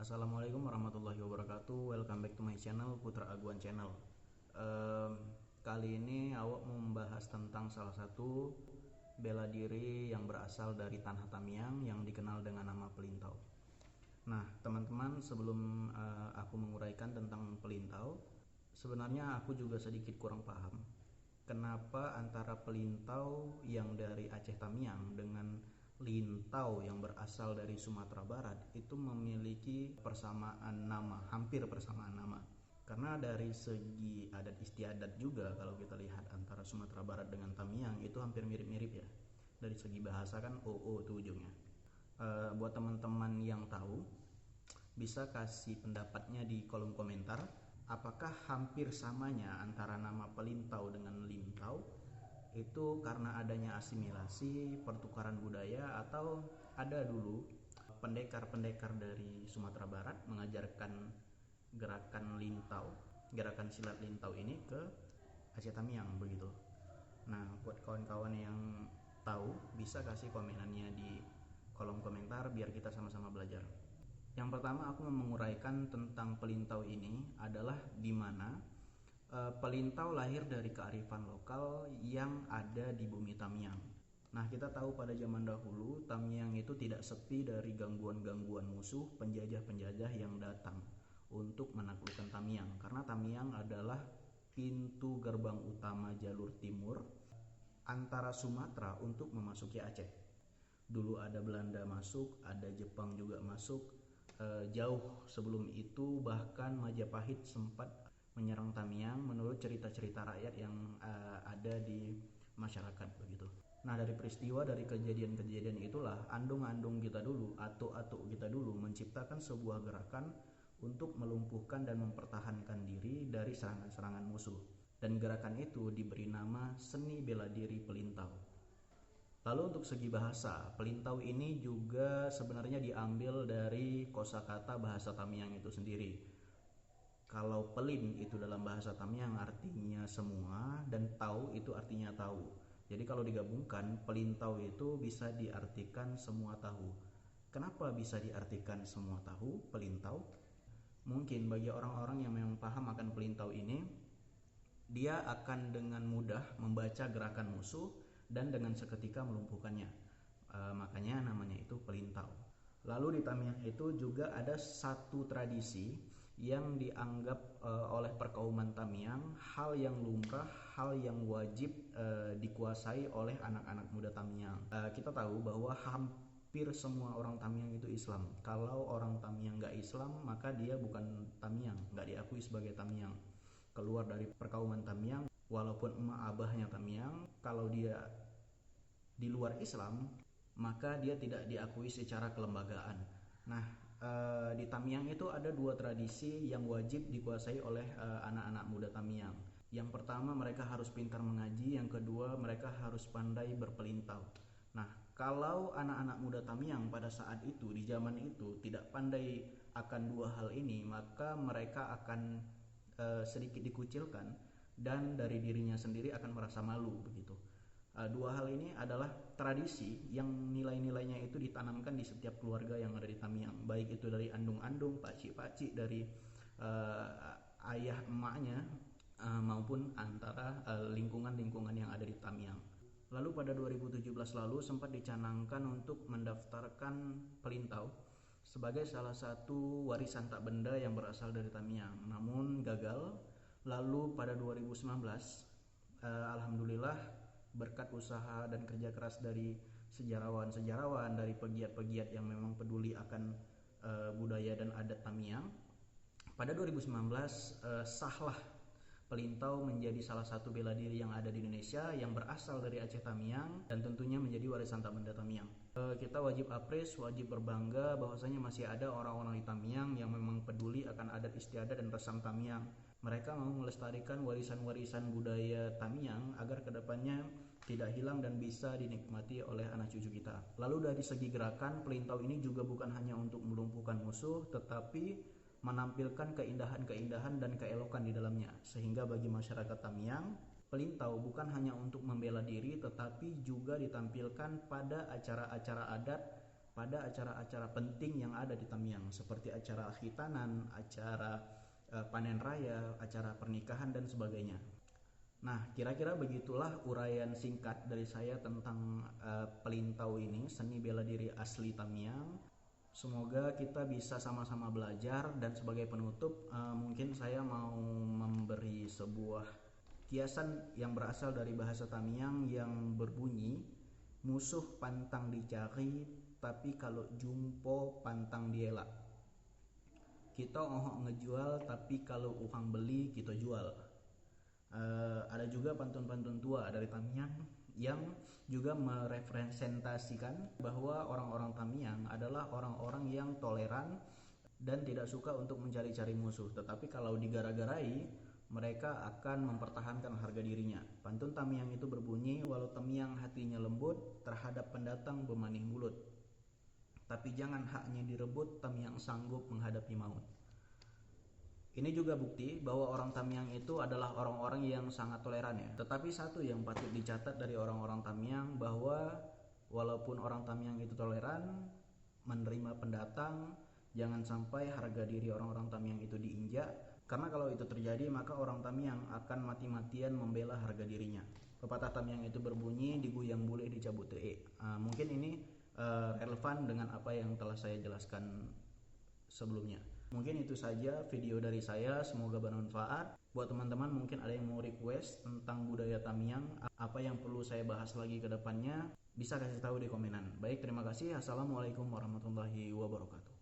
Assalamualaikum warahmatullahi wabarakatuh. Welcome back to my channel, Putra Aguan Channel. Kali ini awak mau membahas tentang salah satu bela diri yang berasal dari tanah Tamiang yang dikenal dengan nama pelintau. Nah, teman-teman, sebelum aku menguraikan tentang pelintau, sebenarnya aku juga sedikit kurang paham kenapa antara pelintau yang dari Aceh Tamiang dengan lintau yang berasal dari Sumatera Barat itu memiliki persamaan nama, hampir persamaan nama. Karena dari segi adat istiadat juga, kalau kita lihat antara Sumatera Barat dengan Tamiang itu hampir mirip-mirip ya. Dari segi bahasa kan OO itu ujungnya. Buat teman-teman yang tahu, bisa kasih pendapatnya di kolom komentar. Apakah hampir samanya antara nama pelintau dengan lintau itu karena adanya asimilasi, pertukaran budaya, atau ada dulu pendekar-pendekar dari Sumatera Barat mengajarkan gerakan lintau, gerakan silat lintau ini ke Aceh Tamiang begitu. Nah, buat kawan-kawan yang tahu bisa kasih komenannya di kolom komentar biar kita sama-sama belajar. Yang pertama aku mau menguraikan tentang pelintau ini adalah di mana pelintau lahir dari kearifan lokal yang ada di bumi Tamiang. Nah, kita tahu pada zaman dahulu Tamiang itu tidak sepi dari gangguan-gangguan musuh, penjajah-penjajah yang datang untuk menaklukkan Tamiang, karena Tamiang adalah pintu gerbang utama jalur timur antara Sumatera untuk memasuki Aceh. Dulu ada Belanda masuk, ada Jepang juga masuk. Jauh sebelum itu bahkan Majapahit sempat menyerang Tamiang menurut cerita-cerita rakyat yang ada di masyarakat begitu. Nah, dari peristiwa, dari kejadian-kejadian itulah andung-andung kita dulu, atuk-atuk kita dulu menciptakan sebuah gerakan untuk melumpuhkan dan mempertahankan diri dari serangan-serangan musuh. Dan gerakan itu diberi nama seni bela diri pelintau. Lalu untuk segi bahasa, pelintau ini juga sebenarnya diambil dari kosakata bahasa Tamiang itu sendiri. Kalau pelin itu dalam bahasa Tamiang artinya semua, dan tau itu artinya tahu. Jadi kalau digabungkan, pelintau itu bisa diartikan semua tahu. Kenapa bisa diartikan semua tahu, pelintau? Mungkin bagi orang-orang yang memang paham akan pelintau ini, dia akan dengan mudah membaca gerakan musuh dan dengan seketika melumpuhkannya. Makanya namanya itu pelintau. Lalu di Tamiang itu juga ada satu tradisi yang dianggap oleh perkauman Tamiang hal yang lumrah, hal yang wajib dikuasai oleh anak-anak muda Tamiang. Kita tahu bahwa hampir semua orang Tamiang itu Islam. Kalau orang Tamiang nggak Islam, maka dia bukan Tamiang, nggak diakui sebagai Tamiang. Keluar dari perkauman Tamiang, walaupun emak abahnya Tamiang, kalau dia di luar Islam, maka dia tidak diakui secara kelembagaan. Nah, di Tamiang itu ada dua tradisi yang wajib dikuasai oleh anak-anak muda Tamiang. Yang pertama, mereka harus pintar mengaji. Yang kedua, mereka harus pandai berpelintau. Nah, kalau anak-anak muda Tamiang pada saat itu, di zaman itu, tidak pandai akan dua hal ini, maka mereka akan sedikit dikucilkan dan dari dirinya sendiri akan merasa malu begitu. Dua hal ini adalah tradisi yang nilai-nilainya itu ditanamkan di setiap keluarga yang ada di Tamiang, baik itu dari andung-andung, pakcik-pakcik, dari ayah emaknya, maupun antara lingkungan-lingkungan yang ada di Tamiang. Lalu pada 2017 lalu sempat dicanangkan untuk mendaftarkan pelintau sebagai salah satu warisan tak benda yang berasal dari Tamiang, namun gagal. Lalu pada 2019, alhamdulillah berkat usaha dan kerja keras dari sejarawan-sejarawan, dari pegiat-pegiat yang memang peduli akan budaya dan adat Tamiang, pada 2019 sahlah pelintau menjadi salah satu bela diri yang ada di Indonesia yang berasal dari Aceh Tamiang dan tentunya menjadi warisan tak benda Tamiang. Kita wajib apres, wajib berbangga bahwasanya masih ada orang-orang di Tamiang yang memang peduli akan adat istiadat dan resam Tamiang. Mereka mau melestarikan warisan-warisan budaya Tamiang agar kedepannya tidak hilang dan bisa dinikmati oleh anak cucu kita. Lalu dari segi gerakan, pelintau ini juga bukan hanya untuk melumpuhkan musuh, tetapi menampilkan keindahan-keindahan dan keelokan di dalamnya. Sehingga bagi masyarakat Tamiang, pelintau bukan hanya untuk membela diri, tetapi juga ditampilkan pada acara-acara adat pada acara-acara penting yang ada di Tamiang, seperti acara khitanan, acara panen raya, acara pernikahan dan sebagainya. Nah, kira-kira begitulah uraian singkat dari saya tentang Pelintau ini, seni bela diri asli Tamiang. Semoga kita bisa sama-sama belajar, dan sebagai penutup mungkin saya mau memberi sebuah kiasan yang berasal dari bahasa Tamiang yang berbunyi, musuh pantang dicari, tapi kalau jumpo pantang dielak. Kita ohok ngejual, tapi kalau orang beli kita jual. Ada juga pantun-pantun tua dari Tamiang yang juga merepresentasikan bahwa orang-orang Tamiang adalah orang-orang yang toleran dan tidak suka untuk mencari-cari musuh, tetapi kalau digara-garai mereka akan mempertahankan harga dirinya. Pantun Tamiang itu berbunyi, walau Tamiang hatinya lembut, terhadap pendatang bemanih mulut, tapi jangan haknya direbut, Tamiang sanggup menghadapi maut. Ini juga bukti bahwa orang Tamiang itu adalah orang-orang yang sangat toleran ya. Tetapi satu yang patut dicatat dari orang-orang Tamiang, bahwa walaupun orang Tamiang itu toleran, menerima pendatang, jangan sampai harga diri orang-orang Tamiang itu diinjak. Karena kalau itu terjadi, maka orang Tamiang akan mati-matian membela harga dirinya. Pepatah Tamiang itu berbunyi, diguyang bule dicabut tee. Mungkin ini relevan dengan apa yang telah saya jelaskan sebelumnya. Mungkin itu saja video dari saya, semoga bermanfaat. Buat teman-teman mungkin ada yang mau request tentang budaya Tamiang, apa yang perlu saya bahas lagi ke depannya, bisa kasih tahu di komenan. Baik, terima kasih. Assalamualaikum warahmatullahi wabarakatuh.